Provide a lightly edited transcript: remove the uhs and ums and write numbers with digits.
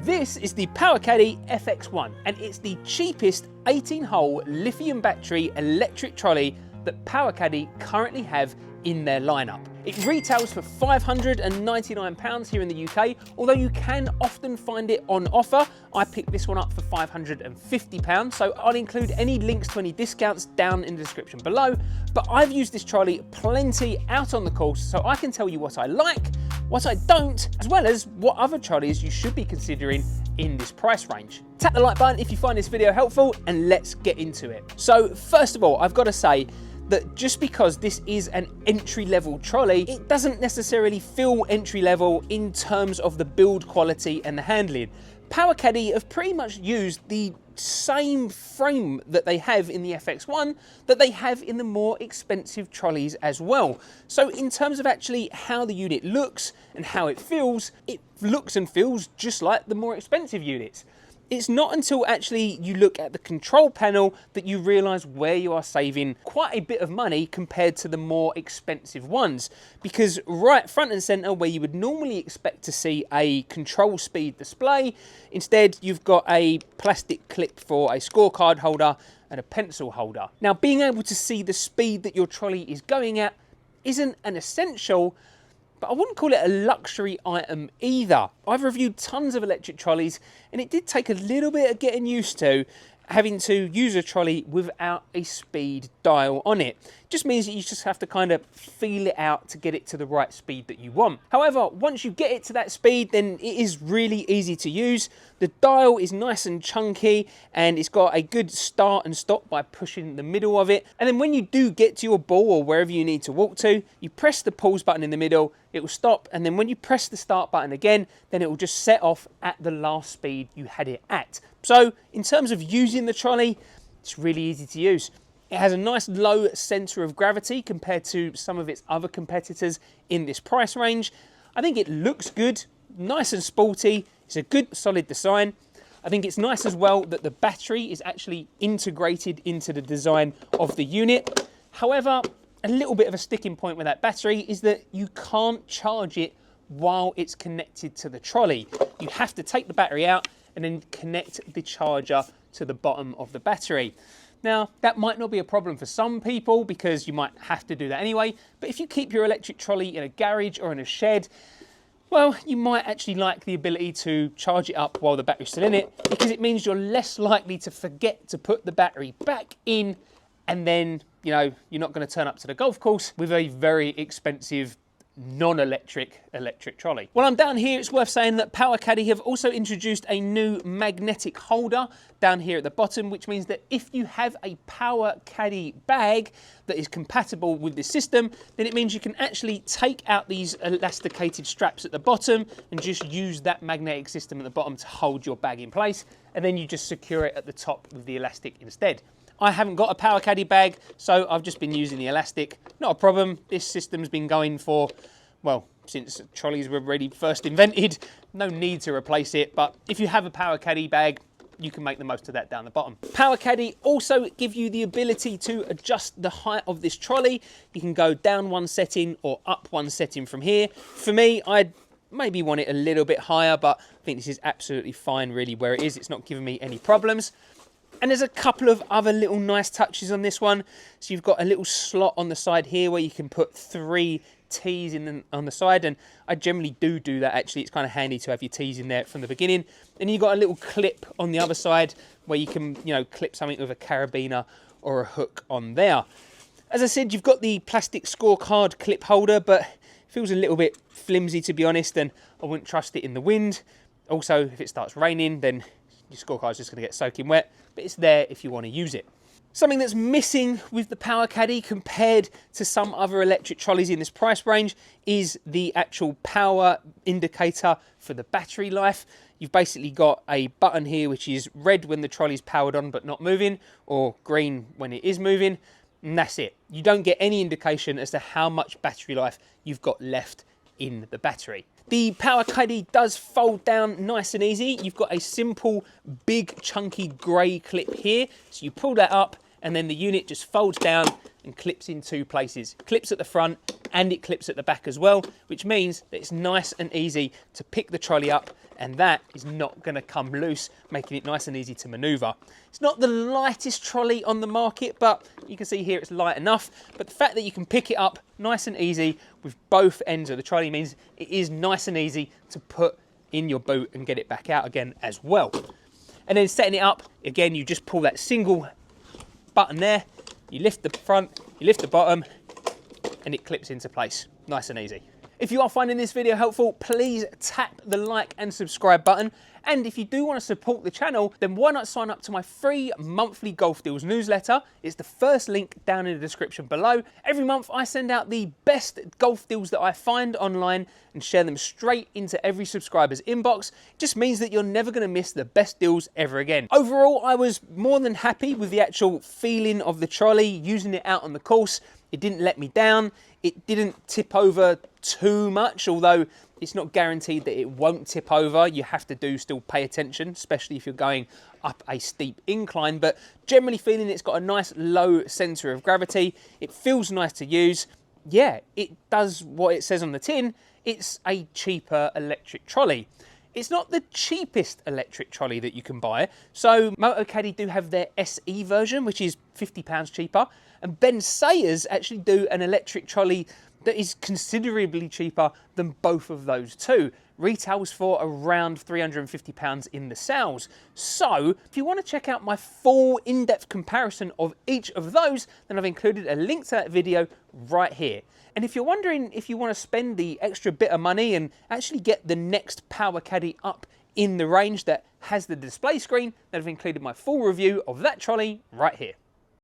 This is the Powakaddy FX1 and it's the cheapest 18-hole lithium battery electric trolley that Powakaddy currently have in their lineup. It retails for £599 here in the UK, although you can often find it on offer. I picked this one up for £550, so I'll include any links to any discounts down in the description below. But I've used this trolley plenty out on the course, so I can tell you what I like, what I don't, as well as what other trolleys you should be considering in this price range. Tap the like button if you find this video helpful, and let's get into it. So first of all, I've got to say that just because this is an entry-level trolley, it doesn't necessarily feel entry-level in terms of the build quality and the handling. Powakaddy have pretty much used the same frame that they have in the FX1 that they have in the more expensive trolleys as well. So in terms of actually how the unit looks and how it looks and feels just like the more expensive units. It's not until actually you look at the control panel that you realise where you are saving quite a bit of money compared to the more expensive ones. Because right front and centre, where you would normally expect to see a control speed display, instead you've got a plastic clip for a scorecard holder and a pencil holder. Now, being able to see the speed that your trolley is going at isn't an essential, but I wouldn't call it a luxury item either. I've reviewed tons of electric trolleys and it did take a little bit of getting used to having to use a trolley without a speed dial on it. Just means that you just have to kind of feel it out to get it to the right speed that you want. However, once you get it to that speed, then it is really easy to use. The dial is nice and chunky and it's got a good start and stop by pushing the middle of it. And then when you do get to your ball or wherever you need to walk to, you press the pause button in the middle, it will stop. And then when you press the start button again, then it will just set off at the last speed you had it at. So in terms of using the trolley, it's really easy to use. It has a nice low centre of gravity compared to some of its other competitors in this price range. I think it looks good, nice and sporty. It's a good solid design. I think it's nice as well that the battery is actually integrated into the design of the unit. However, a little bit of a sticking point with that battery is that you can't charge it while it's connected to the trolley. You have to take the battery out and then connect the charger to the bottom of the battery. Now, that might not be a problem for some people because you might have to do that anyway, but if you keep your electric trolley in a garage or in a shed, well, you might actually like the ability to charge it up while the battery's still in it, because it means you're less likely to forget to put the battery back in, and then, you know, you're not going to turn up to the golf course with a very expensive non-electric electric trolley. While I'm down here, it's worth saying that Powakaddy have also introduced a new magnetic holder down here at the bottom, which means that if you have a Powakaddy bag that is compatible with this system, then it means you can actually take out these elasticated straps at the bottom and just use that magnetic system at the bottom to hold your bag in place, and then you just secure it at the top with the elastic instead. I haven't got a Powakaddy bag, so I've just been using the elastic. Not a problem. This system's been going for, well, since trolleys were really first invented. No need to replace it, but if you have a Powakaddy bag, you can make the most of that down the bottom. Powakaddy also give you the ability to adjust the height of this trolley. You can go down one setting or up one setting from here. For me, I'd maybe want it a little bit higher, but I think this is absolutely fine really where it is. It's not giving me any problems. And there's a couple of other little nice touches on this one. So you've got a little slot on the side here where you can put 3 T's on the side, and I generally do that actually. It's kind of handy to have your T's in there from the beginning. And you've got a little clip on the other side where you can, you know, clip something with a carabiner or a hook on there. As I said, you've got the plastic scorecard clip holder, but it feels a little bit flimsy to be honest, and I wouldn't trust it in the wind. Also, if it starts raining, then your scorecard's just going to get soaking wet, but it's there if you want to use it. Something that's missing with the Powakaddy compared to some other electric trolleys in this price range is the actual power indicator for the battery life. You've basically got a button here which is red when the trolley's powered on but not moving, or green when it is moving, and that's it. You don't get any indication as to how much battery life you've got left in the battery. The Powakaddy does fold down nice and easy. You've got a simple, big, chunky grey clip here. So you pull that up and then the unit just folds down and clips in 2 places. Clips at the front and it clips at the back as well, which means that it's nice and easy to pick the trolley up, and that is not going to come loose, making it nice and easy to maneuver. It's not the lightest trolley on the market, but you can see here it's light enough. But the fact that you can pick it up nice and easy with both ends of the trolley means it is nice and easy to put in your boot and get it back out again as well. And then setting it up, again, you just pull that single button there, you lift the front, you lift the bottom, and it clips into place, nice and easy. If you are finding this video helpful, please tap the like and subscribe button. And if you do want to support the channel, then why not sign up to my free monthly Golf Deals newsletter? It's the first link down in the description below. Every month I send out the best golf deals that I find online and share them straight into every subscriber's inbox. It just means that you're never going to miss the best deals ever again. Overall, I was more than happy with the actual feeling of the trolley, using it out on the course. It didn't let me down. It didn't tip over too much, although it's not guaranteed that it won't tip over. You have to still pay attention, especially if you're going up a steep incline. But generally feeling it's got a nice low centre of gravity. It feels nice to use. Yeah, it does what it says on the tin. It's a cheaper electric trolley. It's not the cheapest electric trolley that you can buy. So Powakaddy do have their SE version, which is £50 cheaper. And Ben Sayers actually do an electric trolley that is considerably cheaper than both of those two. Retails for around £350 in the sales. So if you want to check out my full in-depth comparison of each of those, then I've included a link to that video right here. And if you're wondering if you want to spend the extra bit of money and actually get the next Powakaddy up in the range that has the display screen, then I've included my full review of that trolley right here.